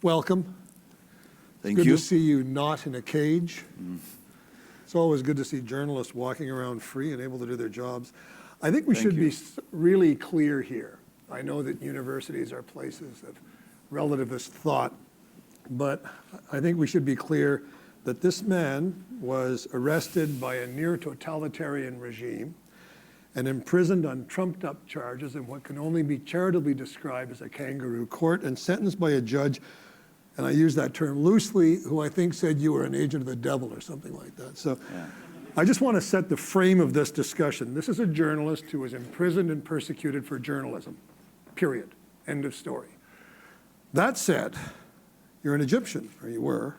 welcome. Thank Good you. to see you not in a cage. It's always good to see journalists walking around free and able to do their jobs. I think we should be really clear here. I know that universities are places of relativist thought, but I think we should be clear that this man was arrested by a near totalitarian regime and imprisoned on trumped-up charges in what can only be charitably described as a kangaroo court, and sentenced by a judge, and I use that term loosely, who I think said you were an agent of the devil or something like that. So I just want to set the frame of this discussion. This is a journalist who was imprisoned and persecuted for journalism, period. End of story. That said, you're an Egyptian, or you were,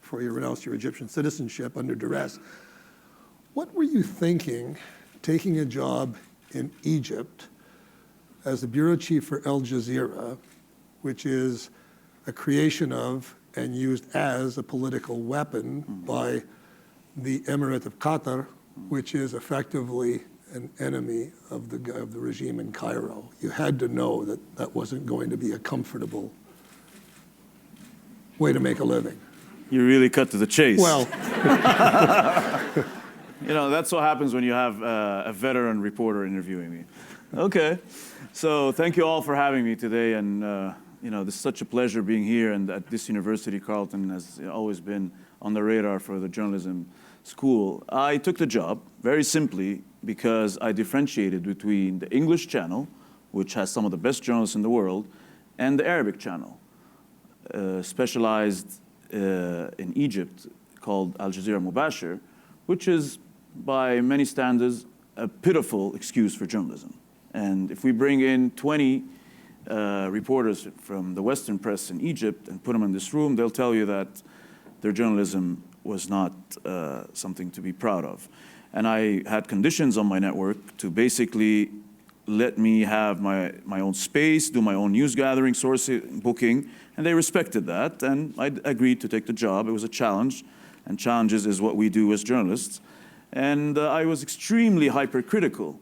before you renounced your Egyptian citizenship under duress. What were you thinking taking a job in Egypt as the bureau chief for Al Jazeera, which is a creation of and used as a political weapon by the Emirate of Qatar, which is effectively an enemy of the regime in Cairo? You had to know that that wasn't going to be a comfortable way to make a living. You really cut to the chase. Well, you know, that's what happens when you have a veteran reporter interviewing me. Okay, so thank you all for having me today, and you know, it's such a pleasure being here, and at this university, Carleton has always been on the radar for the journalism school. I took the job very simply because I differentiated between the English channel, which has some of the best journalists in the world, and the Arabic channel, specialized in Egypt, called Al Jazeera Mubashir, which is, by many standards, a pitiful excuse for journalism. And if we bring in 20 reporters from the Western press in Egypt and put them in this room, they'll tell you that their journalism was not something to be proud of. And I had conditions on my network to basically let me have my own space, do my own news gathering, source booking, and they respected that, and I agreed to take the job. It was a challenge, and challenges is what we do as journalists. And I was extremely hypercritical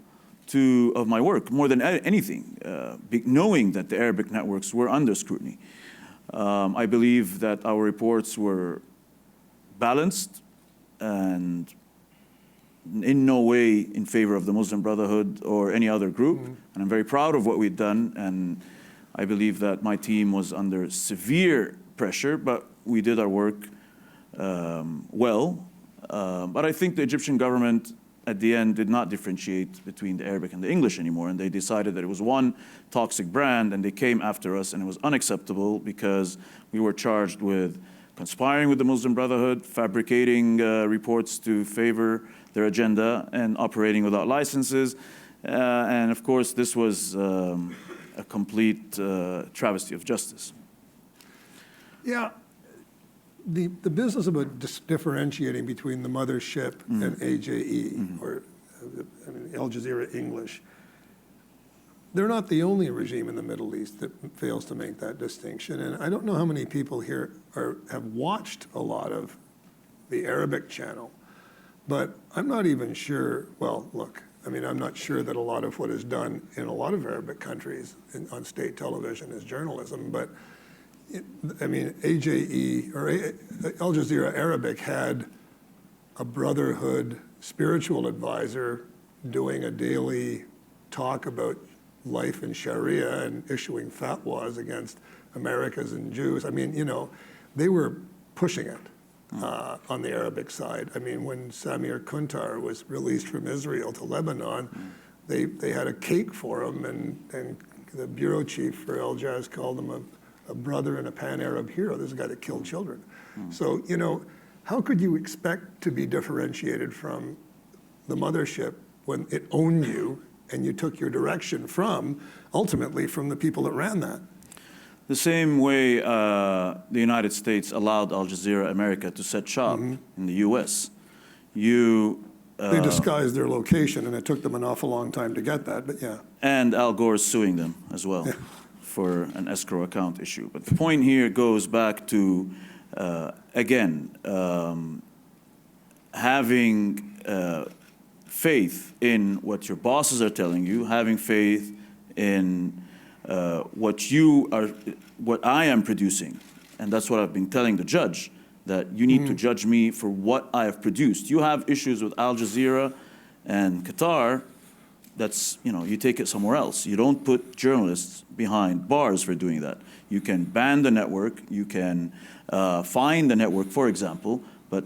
of my work, more than anything, knowing that the Arabic networks were under scrutiny. I believe that our reports were balanced and in no way in favor of the Muslim Brotherhood or any other group. And I'm very proud of what we've done, and I believe that my team was under severe pressure, but we did our work well. But I think the Egyptian government at the end did not differentiate between the Arabic and the English anymore, and they decided that it was one toxic brand, and they came after us, and it was unacceptable because we were charged with conspiring with the Muslim Brotherhood, fabricating reports to favor their agenda, and operating without licenses. And of course, this was a complete travesty of justice. yeah, the business about differentiating between the mothership and AJE, or Al Jazeera English, they're not the only regime in the Middle East that fails to make that distinction. And I don't know how many people here have watched a lot of the Arabic channel, but I'm not even sure, well, look, I mean, I'm not sure that a lot of what is done in a lot of Arabic countries on state television is journalism, but I mean, AJE, or Al Jazeera Arabic, had a Brotherhood spiritual advisor doing a daily talk about life in Sharia and issuing fatwas against Americans and Jews. I mean, you know, they were pushing it on the Arabic side. I mean, when Samir Kuntar was released from Israel to Lebanon, they had a cake for him, and the bureau chief for Al Jaz called him a brother and a pan-Arab hero. This is a guy that killed children. So, you know, how could you expect to be differentiated from the mothership when it owned you and you took your direction ultimately from the people that ran that? The same way the United States allowed Al Jazeera America to set shop in the US. They disguised their location, and it took them an awful long time to get that, but yeah. And Al Gore's suing them as well for an escrow account issue. But the point here goes back to, again, having faith in what your bosses are telling you, having faith in what I am producing, And that's what I've been telling the judge, that you need to judge me for what I have produced. You have issues with Al Jazeera and Qatar, that's, you take it somewhere else. You don't put journalists behind bars for doing that. You can ban the network, you can fine the network, for example, but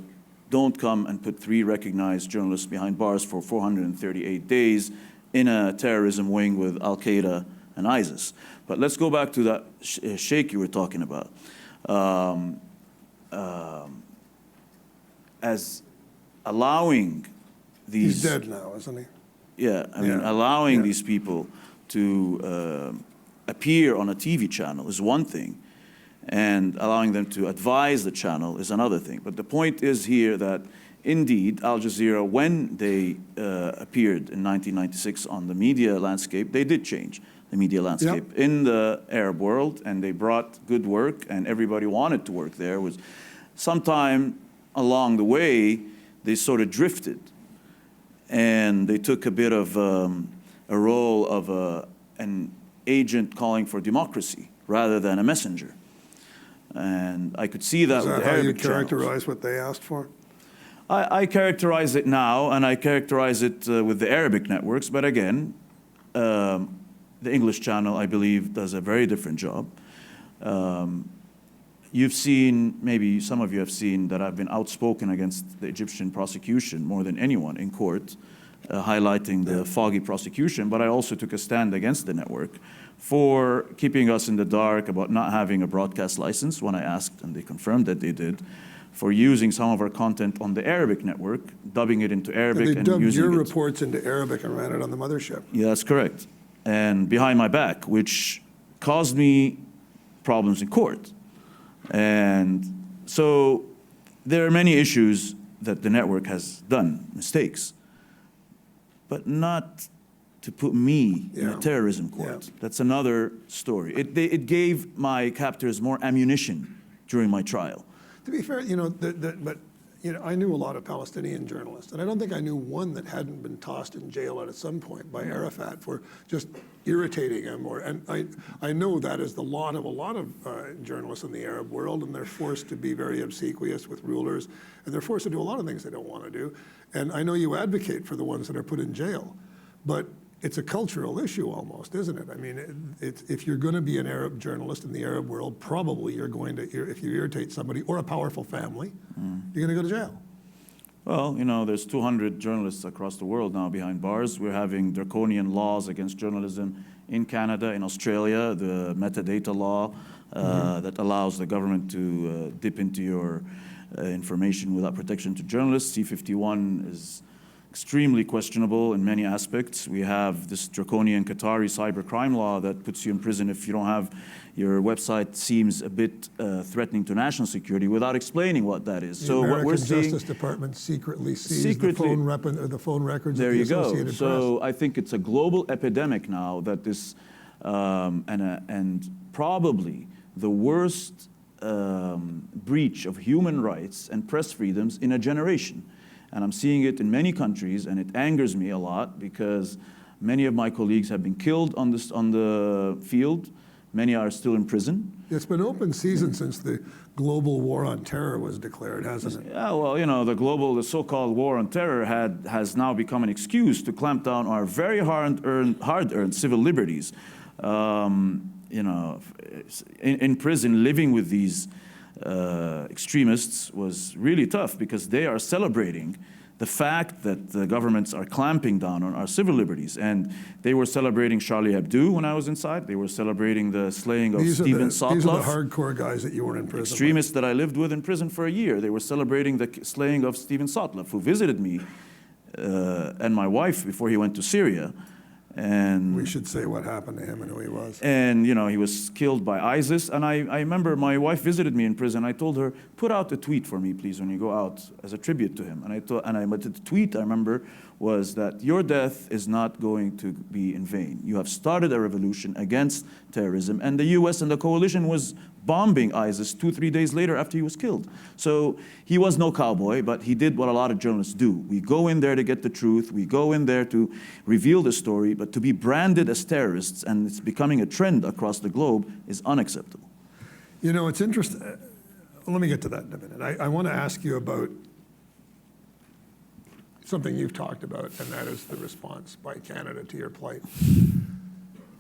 don't come and put 3 recognized journalists behind bars for 438 days in a terrorism wing with Al-Qaeda and ISIS. But let's go back to that sheikh you were talking about. As allowing these... He's dead now, isn't he? Yeah, I mean, allowing these people to appear on a TV channel is one thing, and allowing them to advise the channel is another thing. But the point is here that, indeed, Al Jazeera, when they appeared in 1996 on the media landscape, they did change the media landscape in the Arab world, and they brought good work, and everybody wanted to work there. Was sometime along the way, they sort of drifted, and they took a bit of a role of an agent calling for democracy rather than a messenger. And I could see that with the Arabic Is that how you channels. characterize what they asked for? I characterize it now, and I characterize it with the Arabic networks, but again, the English channel, I believe, does a very different job. You've seen, maybe some of you have seen, that I've been outspoken against the Egyptian prosecution more than anyone in court, highlighting the foggy prosecution, but I also took a stand against the network for keeping us in the dark about not having a broadcast license when I asked, and they confirmed that they did, for using some of our content on the Arabic network, dubbing it into Arabic They and dubbed using your it. reports into Arabic and ran it on the mothership. Yeah, that's correct. And behind my back, which caused me problems in court. And so there are many issues that the network has done, mistakes, but not to put me in a terrorism court. That's another story. It gave my captors more ammunition during my trial. To be fair, I knew a lot of Palestinian journalists, and I don't think I knew one that hadn't been tossed in jail at some point by Arafat for just irritating him. And I know that is the lot of a lot of journalists in the Arab world, and they're forced to be very obsequious with rulers, and they're forced to do a lot of things they don't want to do. And I know you advocate for the ones that are put in jail, but it's a cultural issue almost, isn't it? I mean, if you're going to be an Arab journalist in the Arab world, probably you're going to, if you irritate somebody or a powerful family, you're going to go to jail. Well, there's 200 journalists across the world now behind bars. We're having draconian laws against journalism in Canada, in Australia, the metadata law that allows the government to dip into your information without protection to journalists. C-51 is extremely questionable in many aspects. We have this draconian Qatari cybercrime law that puts you in prison if you don't have your website seems a bit threatening to national security without explaining what that is. So what we're seeing, the Justice Department secretly seized the phone records of the Associated Press. So I think it's a global epidemic now that this, and probably the worst breach of human rights and press freedoms in a generation. And I'm seeing it in many countries, and it angers me a lot because many of my colleagues have been killed on the field. Many are still in prison. It's been open season since the global war on terror was declared, hasn't it? Yeah, well, the so-called war on terror has now become an excuse to clamp down on our very hard-earned civil liberties. In prison, living with these extremists was really tough because they are celebrating the fact that the governments are clamping down on our civil liberties. And they were celebrating Charlie Hebdo when I was inside. They were celebrating the slaying of Stephen Sotloff. These are the hardcore guys that you were in prison with. Extremists that I lived with in prison for a year. They were celebrating the slaying of Stephen Sotloff, who visited me and my wife before he went to Syria. And we should say what happened to him and who he was. And, he was killed by ISIS. And I remember my wife visited me in prison. I told her, put out a tweet for me, please, when you go out as a tribute to him. But the tweet, I remember, was that your death is not going to be in vain. You have started a revolution against terrorism. And the U.S. and the coalition was bombing ISIS 2-3 days later after he was killed. So he was no cowboy, but he did what a lot of journalists do. We go in there to get the truth. We go in there to reveal the story. But to be branded as terrorists, and it's becoming a trend across the globe, is unacceptable. You know, it's interesting. Let me get to that in a minute. I want to ask you about something you've talked about, and that is the response by Canada to your plight.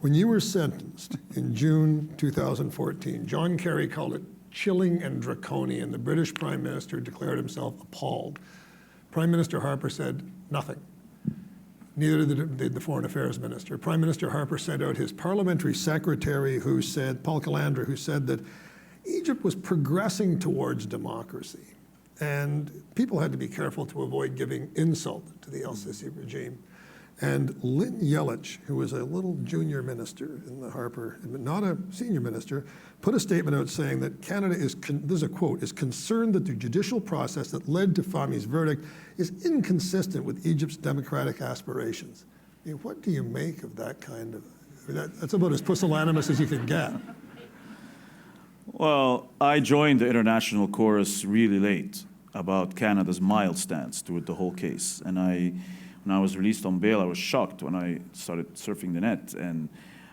When you were sentenced in June 2014, John Kerry called it chilling and draconian. The British Prime Minister declared himself appalled. Prime Minister Harper said nothing. Neither did the Foreign Affairs Minister. Prime Minister Harper sent out his parliamentary secretary, Paul Calandra, who said that Egypt was progressing towards democracy. And people had to be careful to avoid giving insult to the El-Sisi regime. And Lynn Yelich, who was a little junior minister in the Harper, not a senior minister, put a statement out saying that Canada is, this is a quote, is concerned that the judicial process that led to Fahmy's verdict is inconsistent with Egypt's democratic aspirations. I mean, what do you make of that kind of, that's about as pusillanimous as you can get. Well, I joined the international chorus really late about Canada's mild stance toward the whole case. And when I was released on bail, I was shocked when I started surfing the net. And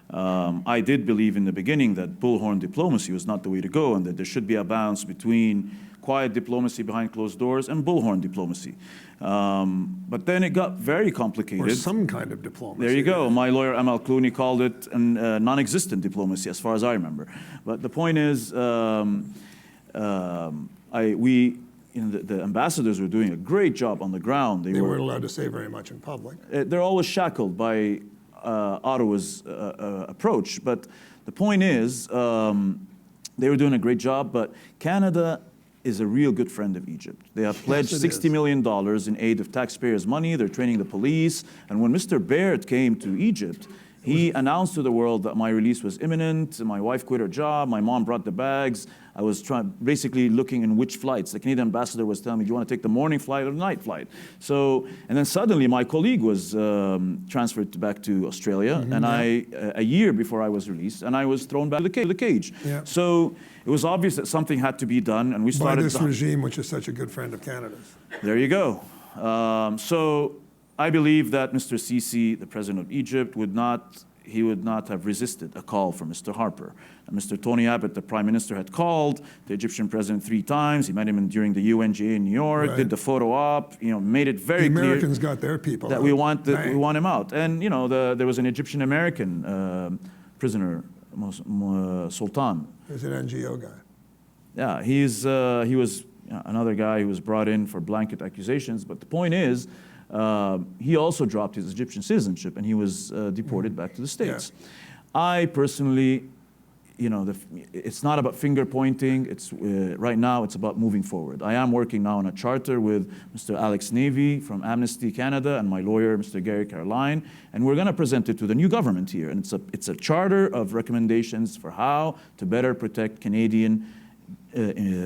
I did believe in the beginning that bullhorn diplomacy was not the way to go, and that there should be a balance between quiet diplomacy behind closed doors and bullhorn diplomacy. But then it got very complicated. Or some kind of diplomacy. There you go. My lawyer, Amal Clooney, called it non-existent diplomacy, as far as I remember. But the point is, the ambassadors were doing a great job on the ground. They weren't allowed to say very much in public. They're always shackled by Ottawa's approach. But the point is, they were doing a great job, but Canada is a real good friend of Egypt. They have pledged $60 million in aid of taxpayers' money. They're training the police. And when Mr. Baird came to Egypt, he announced to the world that my release was imminent. My wife quit her job. My mom brought the bags. I was basically looking in which flights. The Canadian ambassador was telling me, do you want to take the morning flight or the night flight? So, and then suddenly my colleague was transferred back to Australia. And a year before I was released, and I was thrown back to the cage. Yeah. So it was obvious that something had to be done, and we started— By this regime, which is such a good friend of Canada's. There you go. So I believe that Mr. Sisi, the president of Egypt, would not have resisted a call from Mr. Harper. And Mr. Tony Abbott, the prime minister, had called the Egyptian president 3 times. He met him during the UNGA in New York, Right. Did the photo op, made it very The clear Americans got their people that out. we want Bang. him out. And there was an Egyptian-American prisoner, Sultan. He's an NGO guy. Yeah, he was another guy who was brought in for blanket accusations. But the point is, he also dropped his Egyptian citizenship, and he was deported back to the States. Yeah. I personally, it's not about finger pointing. It's right now it's about moving forward. I am working now on a charter with Mr. Alex Navy from Amnesty Canada and my lawyer, Mr. Gary Caroline, and we're going to present it to the new government here. And it's a charter of recommendations for how to better protect Canadian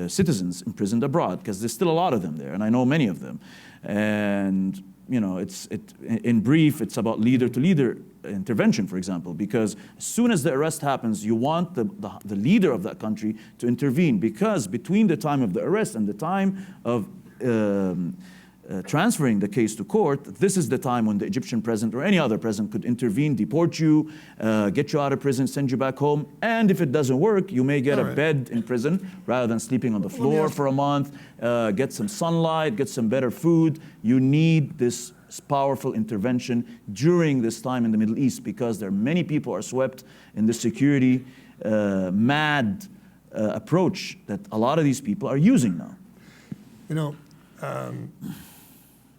citizens imprisoned abroad, because there's still a lot of them there, and I know many of them. And in brief, it's about leader-to-leader intervention, for example, because as soon as the arrest happens, you want the leader of that country to intervene, because between the time of the arrest and the time of transferring the case to court, this is the time when the Egyptian president or any other president could intervene, deport you, get you out of prison, send you back home, and if it doesn't work, you may get a bed in prison rather than sleeping on the floor for a month, get some sunlight, get some better food. You need this powerful intervention during this time in the Middle East, because there are many people are swept in the security mad approach that a lot of these people are using now.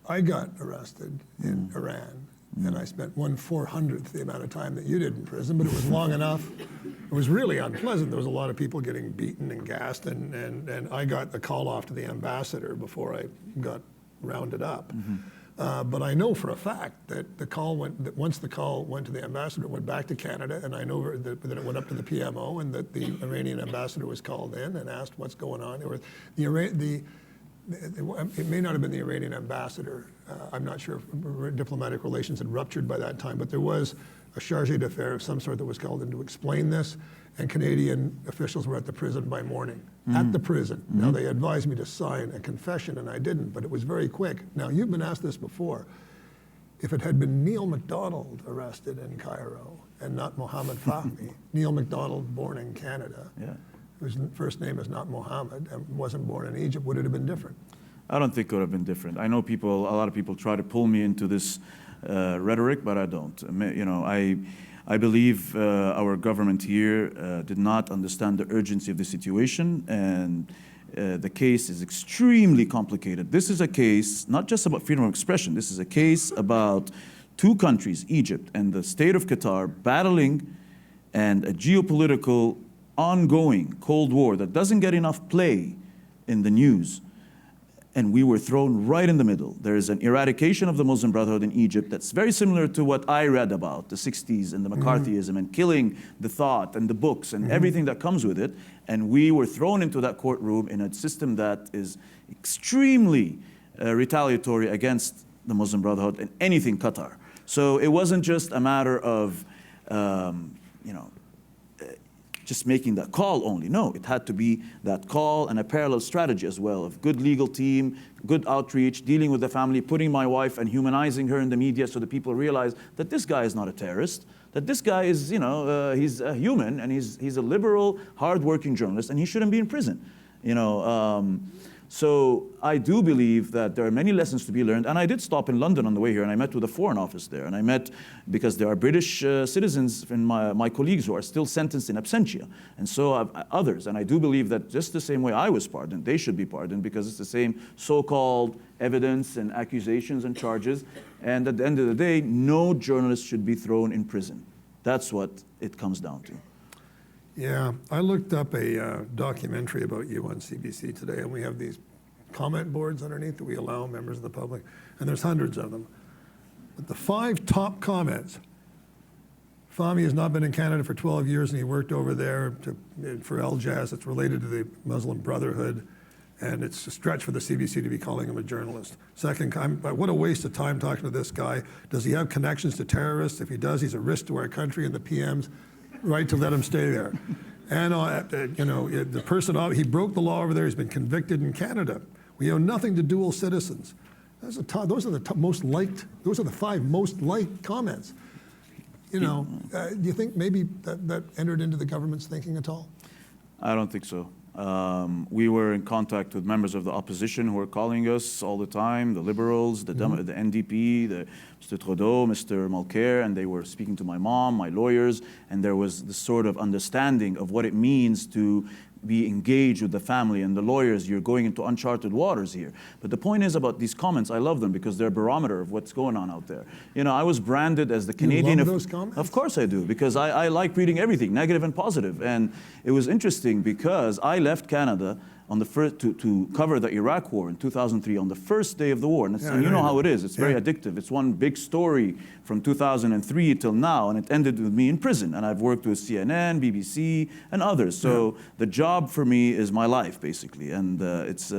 I got arrested in Iran, and I spent 1/400th the amount of time that you did in prison, but it was long enough. It was really unpleasant. There was a lot of people getting beaten and gassed, and I got the call off to the ambassador before I got rounded up. But I know for a fact that once the call went to the ambassador, it went back to Canada, and I know that it went up to the PMO, and that the Iranian ambassador was called in and asked what's going on. It may not have been the Iranian ambassador. I'm not sure if diplomatic relations had ruptured by that time, but there was a chargé d'affaires of some sort that was called in to explain this, and Canadian officials were at the prison by morning. At the prison. Now, they advised me to sign a confession, and I didn't, but it was very quick. Now, you've been asked this before. If it had been Neil Macdonald arrested in Cairo and not Mohamed Fahmy, Neil Macdonald born in Canada, whose first name is not Mohammed and wasn't born in Egypt, would it have been different? I don't think it would have been different. I know a lot of people try to pull me into this rhetoric, but I don't. You know, I believe our government here did not understand the urgency of the situation, and the case is extremely complicated. This is a case not just about freedom of expression. This is a case about two countries, Egypt and the state of Qatar, battling, and a geopolitical ongoing Cold War that doesn't get enough play in the news. And we were thrown right in the middle. There is an eradication of the Muslim Brotherhood in Egypt that's very similar to what I read about the 60s and the McCarthyism and killing the thought and the books and everything that comes with it. And we were thrown into that courtroom in a system that is extremely retaliatory against the Muslim Brotherhood and anything Qatar. So it wasn't just a matter of, you know, just making that call only. No, it had to be that call and a parallel strategy as well of good legal team, good outreach, dealing with the family, putting my wife and humanizing her in the media so that people realize that this guy is not a terrorist, that this guy is, you know, he's a human and he's a liberal, hardworking journalist and he shouldn't be in prison. You know, so I do believe that there are many lessons to be learned. And I did stop in London on the way here, and I met with the Foreign Office there. And I met, because there are British citizens and my colleagues who are still sentenced in absentia. And so have others. And I do believe that just the same way I was pardoned, they should be pardoned, because it's the same so-called evidence and accusations and charges. And at the end of the day, no journalist should be thrown in prison. That's what it comes down to. Yeah, I looked up a documentary about you on CBC today, and we have these comment boards underneath that we allow members of the public, and there's hundreds of them. But the 5 top comments: Fahmy has not been in Canada for 12 years, and he worked over there for Al Jazz. It's related to the Muslim Brotherhood, and it's a stretch for the CBC to be calling him a journalist. Second, what a waste of time talking to this guy. Does he have connections to terrorists? If he does, he's a risk to our country, and the PM's right to let him stay there. And you know, the person, he broke the law over there. He's been convicted in Canada. We owe nothing to dual citizens. Those are the most liked. Those are the 5 most liked comments. You know, do you think maybe that entered into the government's thinking at all? I don't think so. We were in contact with members of the opposition who were calling us all the time, the Liberals, the NDP, Mr. Trudeau, Mr. Mulcair, and they were speaking to my mom, my lawyers, and there was this sort of understanding of what it means to be engaged with the family and the lawyers. You're going into uncharted waters here. But the point is about these comments, I love them because they're a barometer of what's going on out there. You know, I was branded as the Canadian... You love those comments? Of course I do, because I like reading everything, negative and positive. And it was interesting because I left Canada on the first, to cover the Iraq War in 2003 on the first day of the war. And you know how it is. It's very addictive. It's one big story from 2003 till now, and it ended with me in prison. And I've worked with CNN, BBC, and others. So the job for me is my life, basically. And it's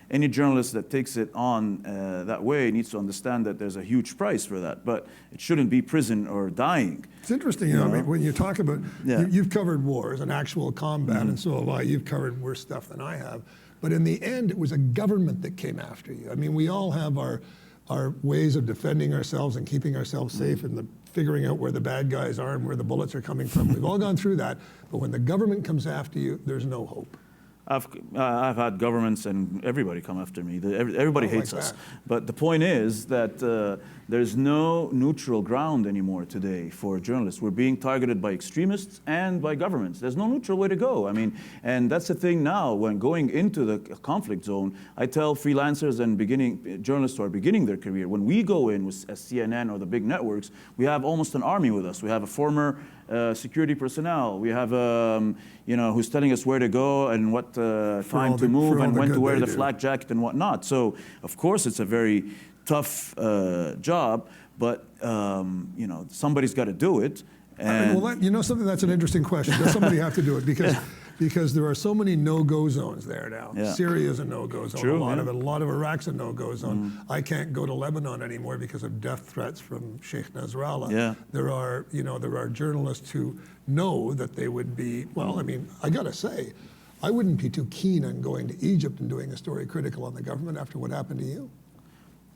any journalist that takes it on that way needs to understand that there's a huge price for that. But it shouldn't be prison or dying. It's interesting, you know, I mean, when you talk about, you've covered wars and actual combat, and so have I. You've covered worse stuff than I have. But in the end, it was a government that came after you. I mean, we all have our ways of defending ourselves and keeping ourselves safe and figuring out where the bad guys are and where the bullets are coming from. We've all gone through that. But when the government comes after you, there's no hope. I've had governments and everybody come after me. Everybody hates us. But the point is that there's no neutral ground anymore today for journalists. We're being targeted by extremists and by governments. There's no neutral way to go. I mean, and that's the thing now. When going into the conflict zone, I tell freelancers and journalists who are beginning their career, when we go in as CNN or the big networks, we have almost an army with us. We have a former security personnel. We have, you know, who's telling us where to go and what time to move and when to wear the flak jacket and whatnot. So, of course, it's a very tough job, but, you know, somebody's got to do it. And well, you know something, that's an interesting question. Does somebody have to do it? Because there are so many no-go zones there now. Yeah. Syria is a no-go zone. True, a lot of it. A lot of Iraq's a no-go zone. I can't go to Lebanon anymore because of death threats from Sheikh Nasrallah. Yeah. There are, you know, there are journalists who know that they would be. Well, I mean, I got to say, I wouldn't be too keen on going to Egypt and doing a story critical on the government after what happened to you.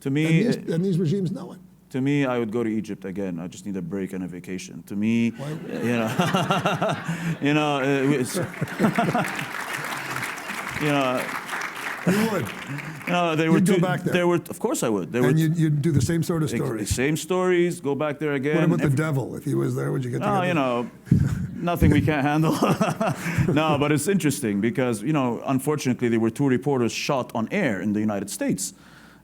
To me, and these regimes know it. To me, I would go to Egypt again. I just need a break and a vacation. To me, Why? you know, you know, it's, you know, You would. no, they were You'd go too, back there. There were, of course I would. There were And you'd do the same sort of the stories. same stories. Go back there again. What about the devil? If he was there, would you get together? No, you know, nothing we can't handle. No, but it's interesting because, you know, unfortunately, there were 2 reporters shot on air in the United States.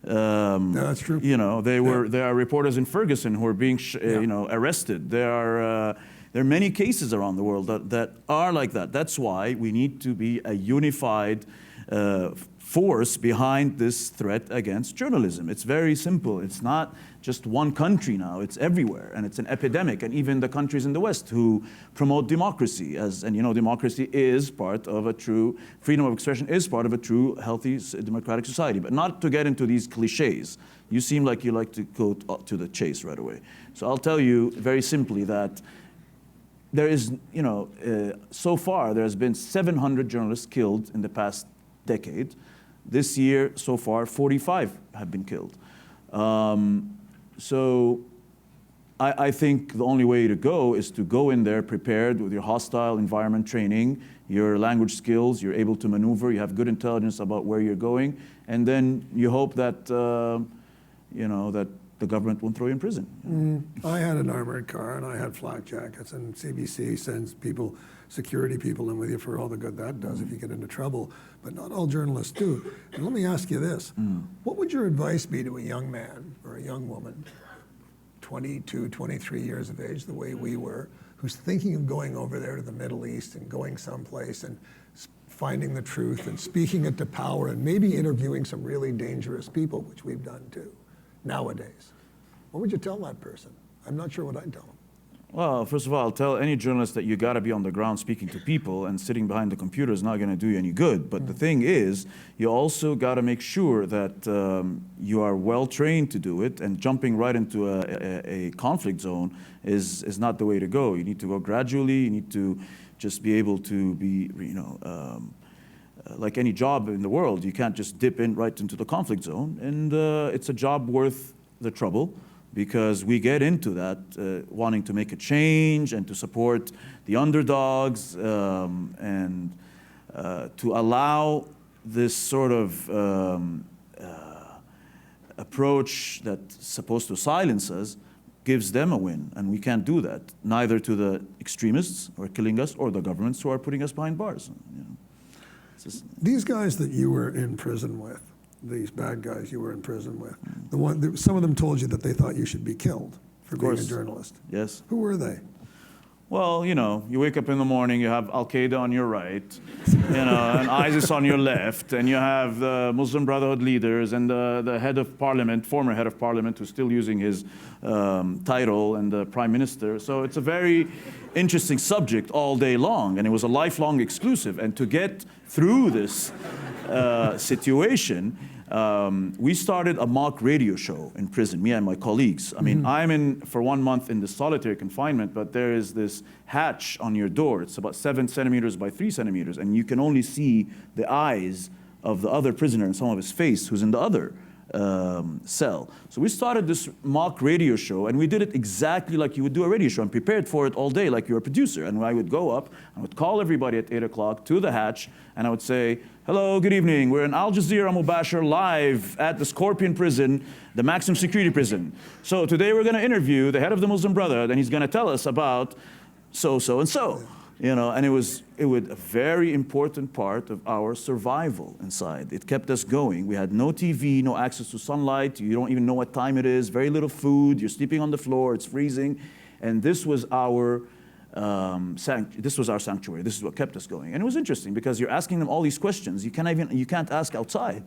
Yeah, that's true. You know, there are reporters in Ferguson who are being, you know, arrested. There are many cases around the world that are like that. That's why we need to be a unified force behind this threat against journalism. It's very simple. It's not just one country now. It's everywhere, and it's an epidemic. And even the countries in the West who promote democracy, and you know, democracy is part of a true freedom of expression, is part of a true healthy democratic society. But not to get into these cliches. You seem like you like to go to the chase right away. So I'll tell you very simply that there is, you know, so far there has been 700 journalists killed in the past decade. This year, so far, 45 have been killed. So I think the only way to go is to go in there prepared with your hostile environment training, your language skills, you're able to maneuver, you have good intelligence about where you're going, and then you hope that, you know, that the government won't throw you in prison. I had an armored car and I had flak jackets, and CBC sends people, security people in with you for all the good that does if you get into trouble, but not all journalists do. And let me ask you this, what would your advice be to a young man or a young woman, 22, 23 years of age, the way we were, who's thinking of going over there to the Middle East and going someplace and finding the truth and speaking it to power and maybe interviewing some really dangerous people, which we've done too, nowadays? What would you tell that person? I'm not sure what I'd tell them. Well, first of all, I'll tell any journalist that you got to be on the ground speaking to people, and sitting behind the computer is not going to do you any good. But the thing is, you also got to make sure that you are well trained to do it, and jumping right into a conflict zone is not the way to go. You need to go gradually. You need to just be able to be, you know, like any job in the world, you can't just dip in right into the conflict zone. And it's a job worth the trouble, because we get into that wanting to make a change and to support the underdogs, and to allow this sort of approach that's supposed to silence us gives them a win, and we can't do that, neither to the extremists who are killing us or the governments who are putting us behind bars. You know, it's just, These guys that you were in prison with, these bad guys you were in prison with, some of them told you that they thought you should be killed for being a journalist. yes. Who were they? Well, you know, you wake up in the morning, you have Al-Qaeda on your right, you know, and ISIS on your left, and you have the Muslim Brotherhood leaders and the head of parliament, former head of parliament, who's still using his title, and the prime minister. So it's a very interesting subject all day long, and it was a lifelong exclusive. And to get through this situation, we started a mock radio show in prison, me and my colleagues. I mean, I'm in for 1 month in the solitary confinement, but there is this hatch on your door. It's about 7 centimeters by 3 centimeters, and you can only see the eyes of the other prisoner and some of his face who's in the other cell. So we started this mock radio show, and we did it exactly like you would do a radio show, and prepared for it all day like you're a producer. And I would go up, I would call everybody at 8 o'clock to the hatch, and I would say, hello, good evening. We're in Al Jazeera Mubashir live at the Scorpion prison, the maximum security prison. So today we're going to interview the head of the Muslim Brotherhood, and he's going to tell us about so, and so. You know, and it was a very important part of our survival inside. It kept us going. We had no TV, no access to sunlight. You don't even know what time it is. Very little food. You're sleeping on the floor. It's freezing, and this was our sanctuary. This is what kept us going. And it was interesting because you're asking them all these questions. You can't ask outside.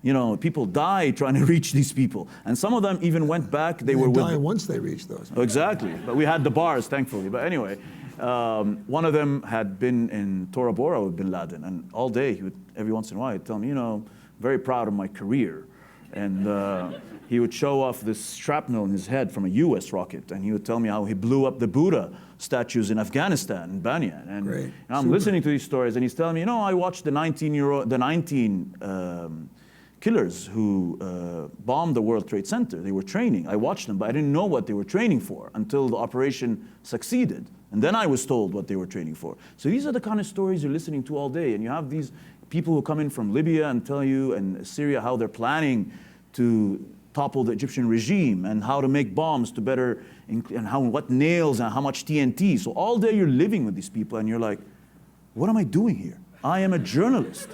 You know, people die trying to reach these people, and some of them even went back. They were die once they reached those. Exactly, but we had the bars, thankfully. But anyway. One of them had been in Tora Bora with bin Laden, and all day he would, every once in a while, he'd tell me, you know, very proud of my career. And he would show off this shrapnel in his head from a US rocket, and he would tell me how he blew up the Buddha statues in Afghanistan, in Banyan. And Great. you know, I'm listening to these stories, and he's telling me, you know, I watched the 19 killers who bombed the World Trade Center. They were training. I watched them, but I didn't know what they were training for until the operation succeeded. And then I was told what they were training for. So these are the kind of stories you're listening to all day. And you have these people who come in from Libya and tell you, and Syria, how they're planning to topple the Egyptian regime and how to make bombs to better, and what nails and how much TNT. So all day you're living with these people and you're like, what am I doing here? I am a journalist.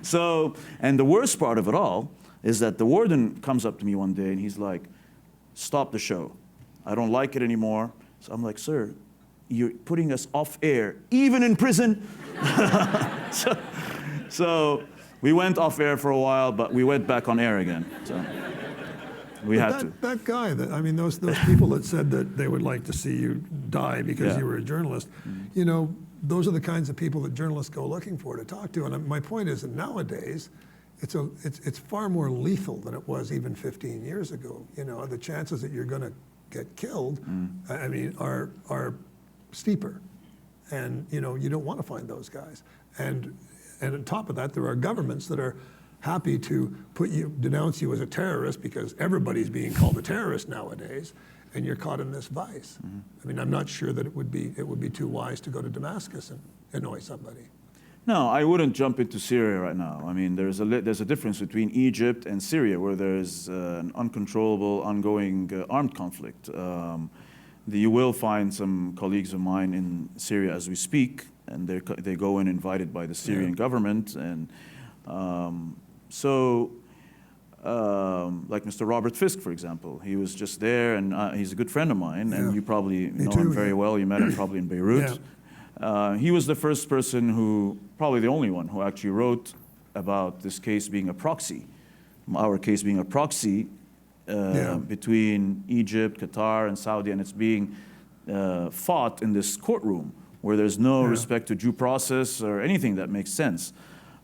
So, and the worst part of it all is that the warden comes up to me one day and he's like, stop the show. I don't like it anymore. So I'm like, sir, you're putting us off air, even in prison. So we went off air for a while, but we went back on air again. So we had to. That guy, I mean, those people that said that they would like to see you die because you were a journalist, you know, those are the kinds of people that journalists go looking for to talk to. And my point is that nowadays, it's far more lethal than it was even 15 years ago. You know, the chances that you're going to get killed, I mean, are steeper. And, you know, you don't want to find those guys. And on top of that, there are governments that are happy to denounce you as a terrorist because everybody's being called a terrorist nowadays, and you're caught in this vice. I mean, I'm not sure that it would be too wise to go to Damascus and annoy somebody. No, I wouldn't jump into Syria right now. I mean, there's a difference between Egypt and Syria, where there's an uncontrollable, ongoing armed conflict. You will find some colleagues of mine in Syria as we speak, and they go in invited by the Syrian government, and like Mr. Robert Fisk, for example, he was just there, and he's a good friend of mine, and you probably know him very well. You met him probably in Beirut. He was the first person who, probably the only one, who actually wrote about this case being a proxy, our case being a proxy between Egypt, Qatar, and Saudi, and it's being fought in this courtroom where there's no respect to due process or anything that makes sense.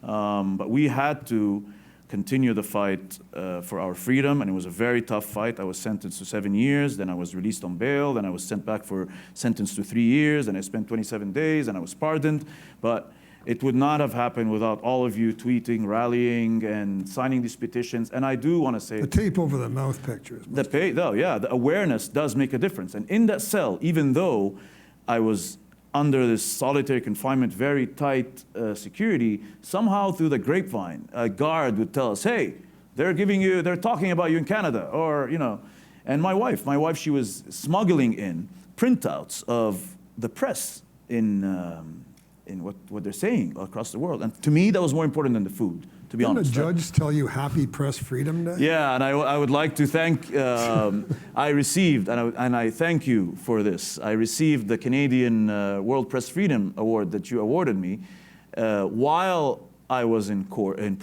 But we had to continue the fight for our freedom, and it was a very tough fight. I was sentenced to 7 years, then I was released on bail, then I was sent back for sentenced to 3 years, and I spent 27 days, and I was pardoned. But it would not have happened without all of you tweeting, rallying, and signing these petitions. And I do want to say— the tape over the mouth pictures. The awareness does make a difference. And in that cell, even though I was under this solitary confinement, very tight security, somehow through the grapevine, a guard would tell us, hey, they're talking about you in Canada, or, you know. And my wife, she was smuggling in printouts of the press in what they're saying across the world. And to me, that was more important than the food, to be honest. Didn't a judge tell you Happy Press Freedom Day? Yeah, and I would like to thank, I received, and I thank you for this, I received the Canadian World Press Freedom Award that you awarded me while I was in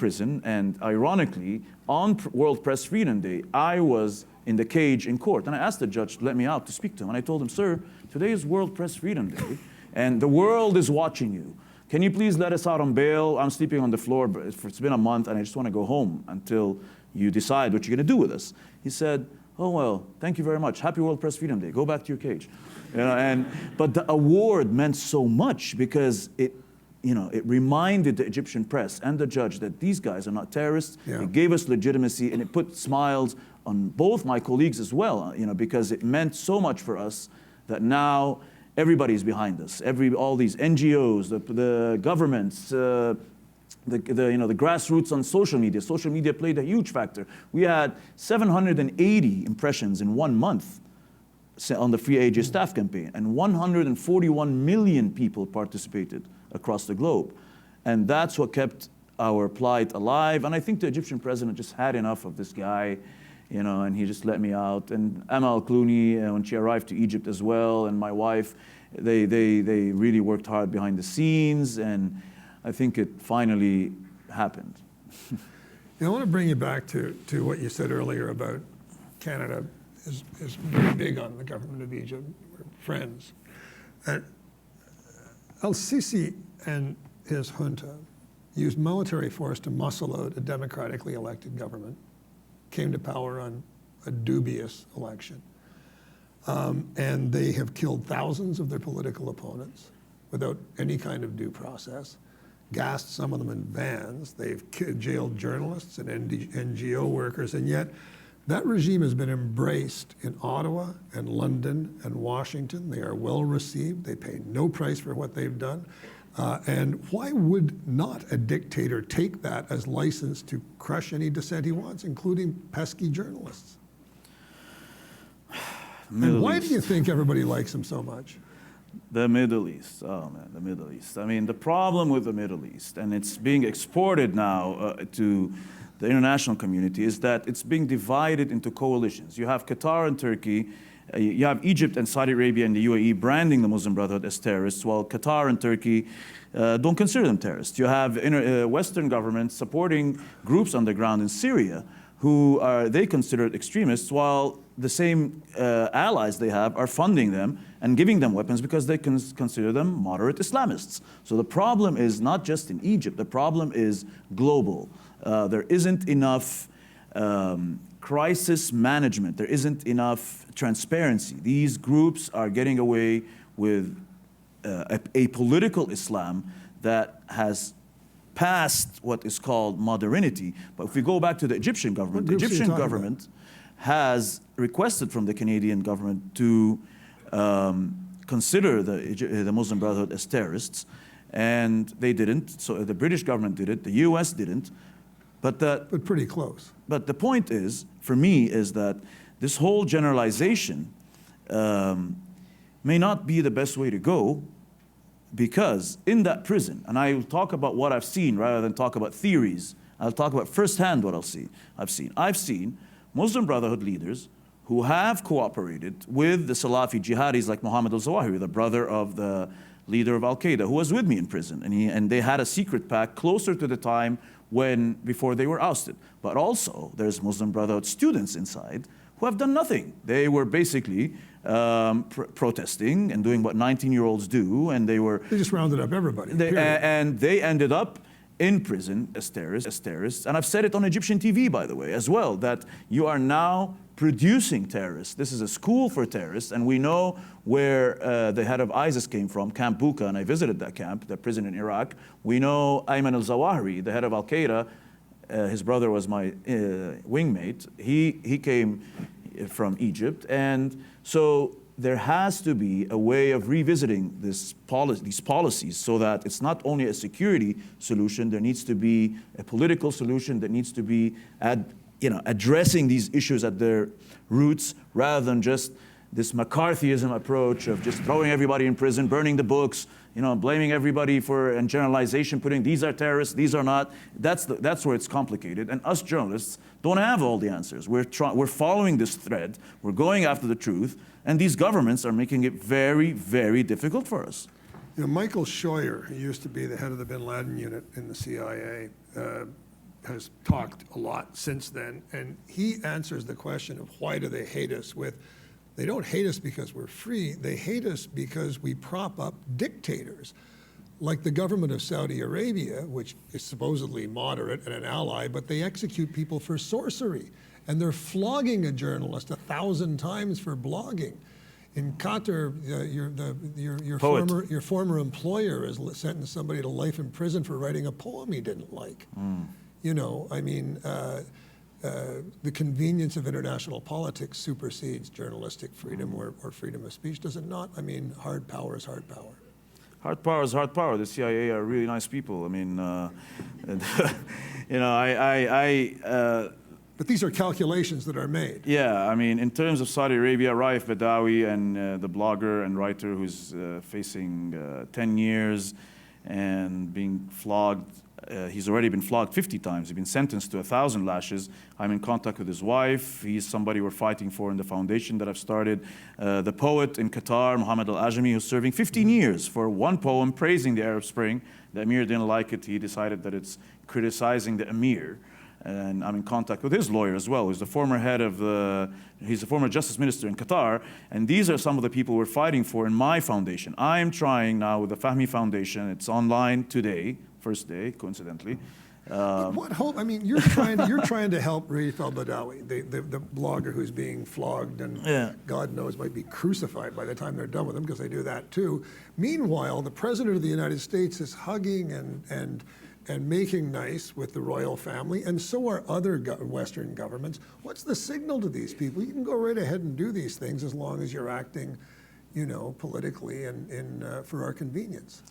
prison, and ironically, on World Press Freedom Day, I was in the cage in court, and I asked the judge to let me out to speak to him, and I told him, sir, today is World Press Freedom Day, and the world is watching you. Can you please let us out on bail? I'm sleeping on the floor, but it's been a month, and I just want to go home until you decide what you're going to do with us. He said, oh, well, thank you very much. Happy World Press Freedom Day. Go back to your cage. You know, but the award meant so much because it reminded the Egyptian press and the judge that these guys are not terrorists. It gave us legitimacy, and it put smiles on both my colleagues as well, because it meant so much for us that now everybody's behind us. All these NGOs, the governments, the grassroots on social media. Social media played a huge factor. We had 780 impressions in 1 month on the Free AJ Staff campaign, and 141 million people participated across the globe. And that's what kept our plight alive. And I think the Egyptian president just had enough of this guy, and he just let me out. And Amal Clooney, when she arrived to Egypt as well, and my wife, they really worked hard behind the scenes, and I think it finally happened. I want to bring you back to what you said earlier about Canada is very big on the government of Egypt. We're friends. El-Sisi and his junta used military force to muscle out a democratically elected government, came to power on a dubious election. And they have killed thousands of their political opponents without any kind of due process. gassed some of them in vans. They've jailed journalists and NGO workers, and yet that regime has been embraced in Ottawa and London and Washington. They are well received. They pay no price for what they've done. And why would not a dictator take that as license to crush any dissent he wants, including pesky journalists? And why do you think everybody likes him so much? The Middle East, oh man, the Middle East. I mean, the problem with the Middle East, and it's being exported now to the international community, is that it's being divided into coalitions. You have Qatar and Turkey, you have Egypt and Saudi Arabia and the UAE branding the Muslim Brotherhood as terrorists, while Qatar and Turkey don't consider them terrorists. You have Western governments supporting groups on the ground in Syria who they consider extremists, while the same allies they have are funding them and giving them weapons because they consider them moderate Islamists. So the problem is not just in Egypt, the problem is global. There isn't enough crisis management. There isn't enough transparency. These groups are getting away with a political Islam that has passed what is called modernity. But if we go back to the Egyptian government, the Egyptian government has requested from the Canadian government to consider the Muslim Brotherhood as terrorists, and they didn't. So the British government did it, the US didn't. But pretty close. But the point is, for me, is that this whole generalization may not be the best way to go, because in that prison, and I will talk about what I've seen rather than talk about theories, I'll talk about firsthand what I've seen Muslim Brotherhood leaders who have cooperated with the Salafi jihadis like Mohamed al-Zawahiri, the brother of the leader of Al-Qaeda, who was with me in prison, and they had a secret pact closer to the time before they were ousted. But also, there's Muslim Brotherhood students inside who have done nothing. They were basically protesting and doing what 19-year-olds do, and they just rounded up everybody. And they ended up in prison as terrorists. And I've said it on Egyptian TV, by the way, as well, that you are now producing terrorists. This is a school for terrorists, and we know where the head of ISIS came from, Camp Buka, and I visited that camp, the prison in Iraq. We know Ayman al-Zawahiri, the head of Al-Qaeda, his brother was my wingmate. He came from Egypt, and so there has to be a way of revisiting these policies so that it's not only a security solution, there needs to be a political solution that needs to be addressing these issues at their roots, rather than just this McCarthyism approach of just throwing everybody in prison, burning the books, blaming everybody and generalization, putting these are terrorists, these are not. That's where it's complicated. And us journalists don't have all the answers. We're following this thread. We're going after the truth. And these governments are making it very, very difficult for us. Michael Scheuer, who used to be the head of the bin Laden unit in the CIA, has talked a lot since then. And he answers the question of why do they hate us with, they don't hate us because we're free. They hate us because we prop up dictators, like the government of Saudi Arabia, which is supposedly moderate and an ally, but they execute people for sorcery. And they're flogging a journalist 1,000 times for blogging. In Qatar, your former employer has sentenced somebody to life in prison for writing a poem he didn't like. The convenience of international politics supersedes journalistic freedom or freedom of speech, does it not? Hard power is hard power. Hard power is hard power. The CIA are really nice people. But these are calculations that are made. Yeah, in terms of Saudi Arabia, Raif Badawi and the blogger and writer who's facing 10 years and being flogged. He's already been flogged 50 times. He's been sentenced to 1,000 lashes. I'm in contact with his wife. He's somebody we're fighting for in the foundation that I've started. The poet in Qatar, Mohammed Al-Ajami, who's serving 15 years for one poem praising the Arab Spring. The Emir didn't like it. He decided that it's criticizing the Emir. And I'm in contact with his lawyer as well. He's the former he's the former justice minister in Qatar. And these are some of the people we're fighting for in my foundation. I'm trying now with the Fahmy Foundation. It's online today, first day, coincidentally. But what hope? I mean, you're trying to help Raif al-Badawi, the blogger who's being flogged and God knows might be crucified by the time they're done with him, because they do that too. Meanwhile, the President of the United States is hugging and making nice with the royal family, and so are other Western governments. What's the signal to these people? You can go right ahead and do these things as long as you're acting, politically and for our convenience.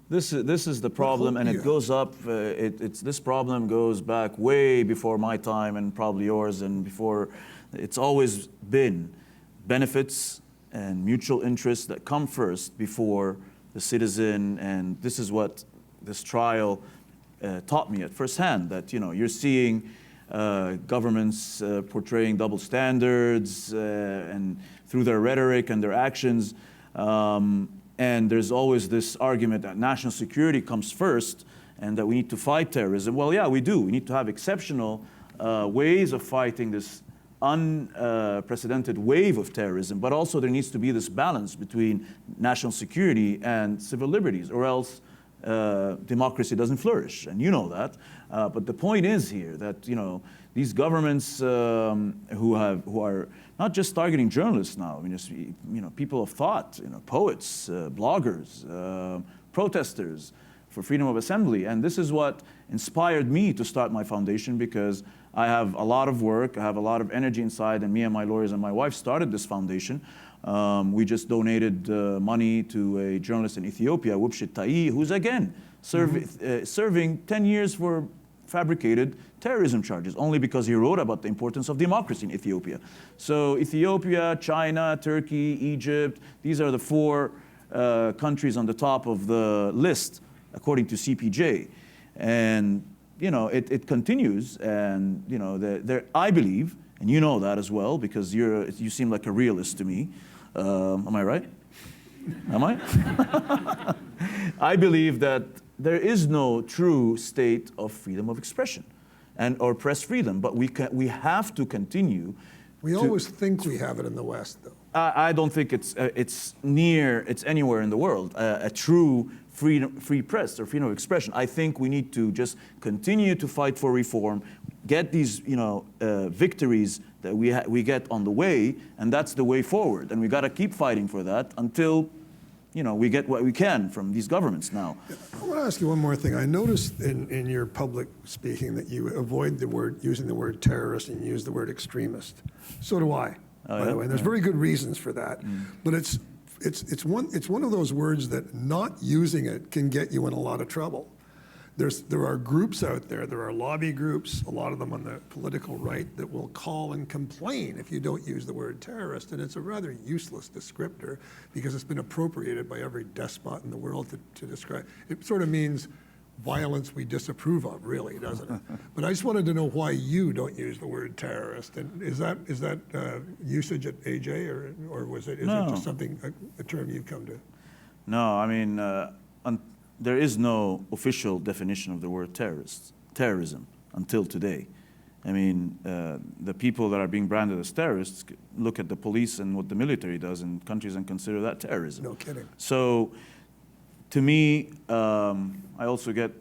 This is the problem, and it goes up. This problem goes back way before my time and probably yours, and before. It's always been benefits and mutual interests that come first before the citizen, and this is what this trial taught me at first hand. That you're seeing governments portraying double standards and through their rhetoric and their actions. And there's always this argument that national security comes first and that we need to fight terrorism. Well, yeah, we do. We need to have exceptional ways of fighting this unprecedented wave of terrorism, but also there needs to be this balance between national security and civil liberties, or else democracy doesn't flourish, and you know that. But the point is here that these governments who are not just targeting journalists now. I mean, just, people of thought, poets, bloggers, protesters for freedom of assembly. And this is what inspired me to start my foundation, because I have a lot of work, I have a lot of energy inside, and me and my lawyers and my wife started this foundation. We just donated money to a journalist in Ethiopia, Wubshit Tai, who's again serving 10 years for fabricated terrorism charges, only because he wrote about the importance of democracy in Ethiopia. So Ethiopia, China, Turkey, Egypt, these are the 4 countries on the top of the list, according to CPJ. And, it continues, and, I believe, and you know that as well, because you seem like a realist to me. Am I right? Am I? I believe that there is no true state of freedom of expression or press freedom, but we have to continue. We always think we have it in the West, though. I don't think it's anywhere in the world a true free press or freedom of expression. I think we need to just continue to fight for reform, get these victories that we get on the way, and that's the way forward. And we got to keep fighting for that until we get what we can from these governments now. I want to ask you one more thing. I noticed in your public speaking that you avoid using the word terrorist and you use the word extremist. So do I, by the way. And there's very good reasons for that. But it's one of those words that not using it can get you in a lot of trouble. There are groups out there, there are lobby groups, a lot of them on the political right, that will call and complain if you don't use the word terrorist, and it's a rather useless descriptor because it's been appropriated by every despot in the world to describe. It sort of means violence we disapprove of, really, doesn't it? But I just wanted to know why you don't use the word terrorist, and is that usage at AJ, or is it just something, a term you've come to? No, I mean, there is no official definition of the word terrorism until today. I mean, the people that are being branded as terrorists look at the police and what the military does in countries and consider that terrorism. No kidding. So, to me, I also get,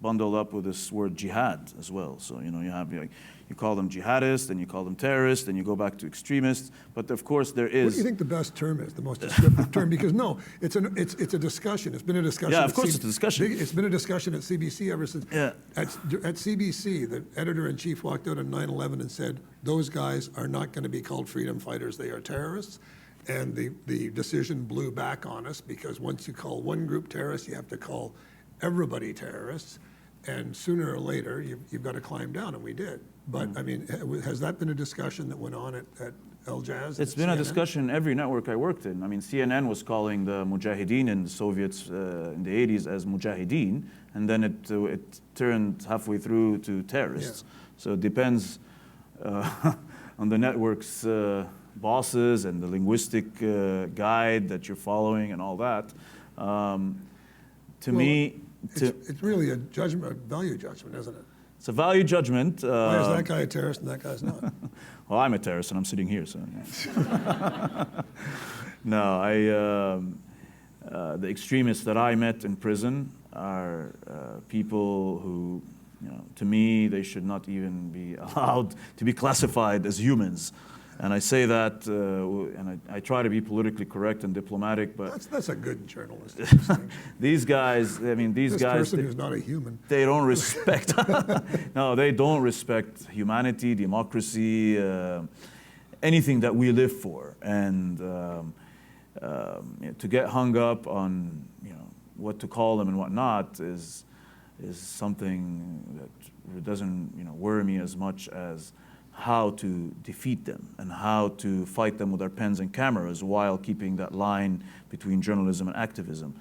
bundled up with this word jihad as well. So, you call them jihadists, and you call them terrorists, and you go back to extremists. But of course, there is. What do you think the best term is, the most descriptive term? Because no, it's a discussion. It's been a discussion. Yeah, of course, it's a discussion. It's been a discussion at CBC ever since. Yeah. At CBC, the editor-in-chief walked out on 9/11 and said, "Those guys are not going to be called freedom fighters. They are terrorists." And the decision blew back on us, because once you call one group terrorists, you have to call everybody terrorists. And sooner or later, you've got to climb down, and we did. But, I mean, has that been a discussion that went on at Al Jazz? It's been CNN? A discussion in every network I worked in. I mean, CNN was calling the Mujahideen in the Soviets in the 80s as Mujahideen, and then it turned halfway through to terrorists. Yeah. So it depends on the network's bosses and the linguistic guide that you're following and all that. It's really a judgment, a value judgment, isn't it? It's a value judgment. Why is that guy a terrorist and that guy's not? Well, I'm a terrorist and I'm sitting here, so. Yeah. No, the extremists that I met in prison are people who, to me, they should not even be allowed to be classified as humans. And I say that, and I try to be politically correct and diplomatic, but that's a good journalistic distinction. these guys, This person who's not a human. They don't respect. No, they don't respect humanity, democracy, anything that we live for. And to get hung up on, what to call them and what not is something that doesn't, worry me as much as how to defeat them and how to fight them with our pens and cameras while keeping that line between journalism and activism.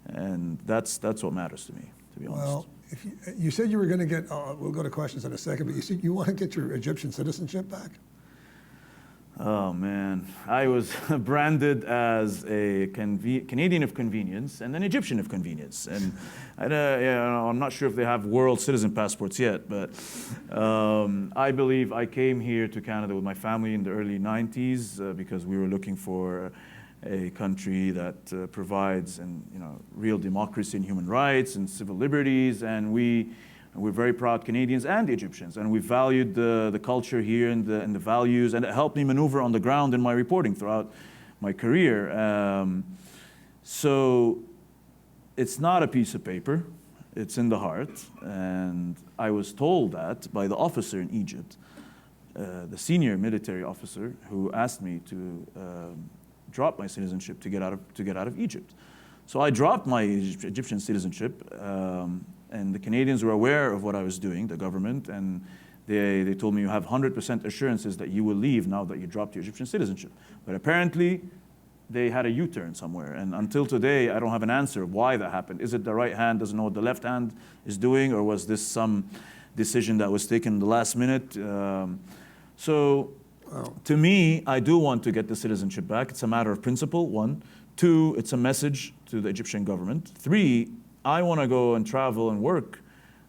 And that's what matters to me, to be honest. Well, if you said you were going to get, we'll go to questions in a second, but you said you want to get your Egyptian citizenship back? Oh, man. I was branded as a Canadian of convenience and an Egyptian of convenience. And I'm not sure if they have world citizen passports yet, but I believe I came here to Canada with my family in the early 90s because we were looking for a country that provides real democracy and human rights and civil liberties. And we're very proud Canadians and Egyptians, and we valued the culture here and the values, and it helped me maneuver on the ground in my reporting throughout my career. So it's not a piece of paper, it's in the heart, and I was told that by the officer in Egypt, the senior military officer who asked me to drop my citizenship to get out of Egypt. So I dropped my Egyptian citizenship. And the Canadians were aware of what I was doing, the government, and they told me you have 100% assurances that you will leave now that you dropped your Egyptian citizenship. But apparently, they had a U-turn somewhere. And until today, I don't have an answer of why that happened. Is it the right hand doesn't know what the left hand is doing, or was this some decision that was taken in the last minute? To me, I do want to get the citizenship back. It's a matter of principle, 1. 2, it's a message to the Egyptian government. 3, I want to go and travel and work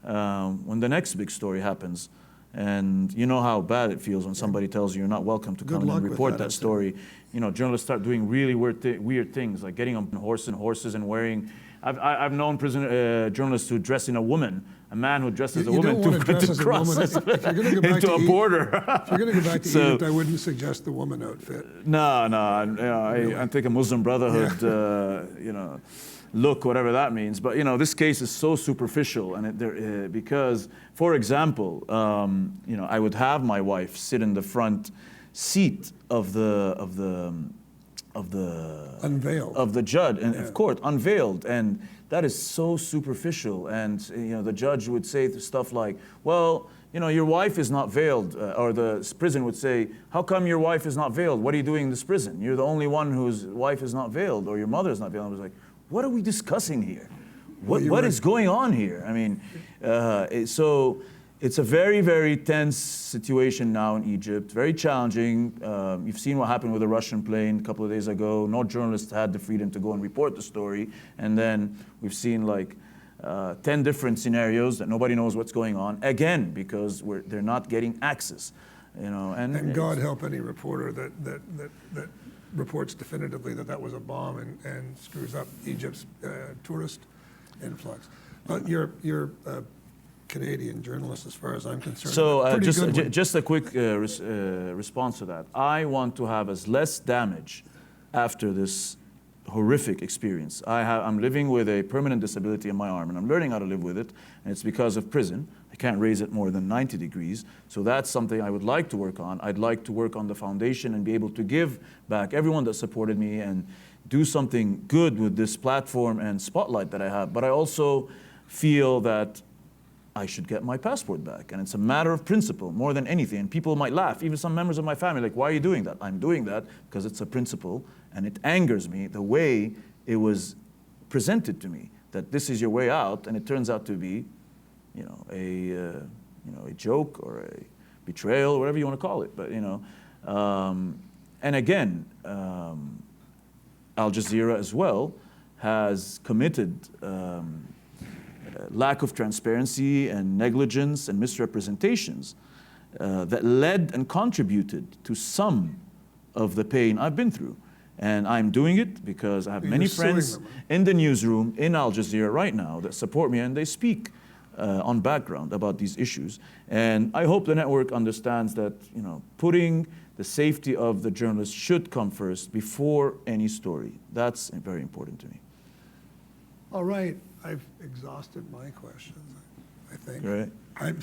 when the next big story happens. And you know how bad it feels when somebody tells you you're not welcome to come and report that story. Journalists start doing really weird things, like getting on horses and wearing. I've known journalists who dress in a woman, a man who dresses as a woman to cross into a border. If you're going to go back to Egypt, I wouldn't suggest the woman outfit. No, I think a Muslim Brotherhood, look, whatever that means. But, this case is so superficial, and because, for example, I would have my wife sit in the front seat of the unveiled of the judge, and of course unveiled, and that is so superficial. And the judge would say stuff like, well, your wife is not veiled, or the prison would say, how come your wife is not veiled? What are you doing in this prison? You're the only one whose wife is not veiled, or your mother is not veiled. I was like, what are we discussing here? What is going on here? I mean, so it's a very, very tense situation now in Egypt, very challenging. You've seen what happened with the Russian plane a couple of days ago. No journalist had the freedom to go and report the story. And then we've seen 10 different scenarios that nobody knows what's going on, again, because they're not getting access. And God help any reporter that reports definitively that was a bomb and screws up Egypt's tourist influx. But you're a Canadian journalist, as far as I'm concerned. So just a quick response to that. I want to have as less damage after this horrific experience. I'm living with a permanent disability in my arm, and I'm learning how to live with it, and it's because of prison. I can't raise it more than 90 degrees. So that's something I would like to work on. I'd like to work on the foundation and be able to give back everyone that supported me and do something good with this platform and spotlight that I have. But I also feel that I should get my passport back. And it's a matter of principle more than anything. And people might laugh, even some members of my family, like, why are you doing that? I'm doing that because it's a principle, and it angers me the way it was presented to me, that this is your way out, and it turns out to be a joke or a betrayal, whatever you want to call it. But and again, Al Jazeera as well has committed lack of transparency and negligence and misrepresentations that led and contributed to some of the pain I've been through. And I'm doing it because I have many You're suing friends them. in the newsroom in Al Jazeera right now that support me, and they speak on background about these issues. And I hope the network understands that, you know, putting the safety of the journalists should come first before any story. That's very important to me. All right, I've exhausted my questions, I think. Right. I'm-